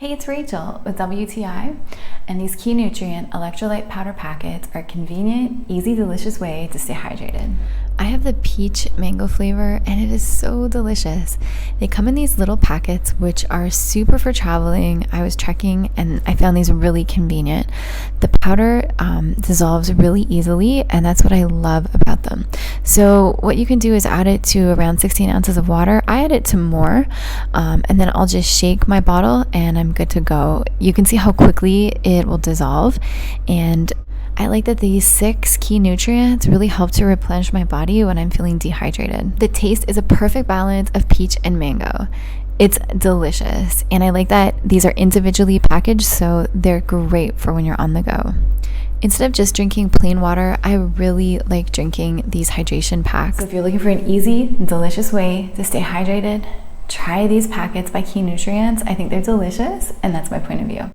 Hey, it's Rachel with WTI, and these Key Nutrient electrolyte powder packets are a convenient, easy, delicious way to stay hydrated. I have the peach mango flavor and it is so delicious. They come in these little packets which are super for traveling. I was trekking and I found these really convenient. The powder dissolves really easily, and that's what I love about them. So what you can do is add it to around 16 ounces of water. I add it to more, and then I'll just shake my bottle and I'm good to go. You can see how quickly it will dissolve, and I like that these 6 key nutrients really help to replenish my body when I'm feeling dehydrated. The taste is a perfect balance of peach and mango. It's delicious, and I like that these are individually packaged, so they're great for when you're on the go. Instead of just drinking plain water, I really like drinking these hydration packs. So if you're looking for an easy, delicious way to stay hydrated, try these packets by Key Nutrients. I think they're delicious, and that's my point of view.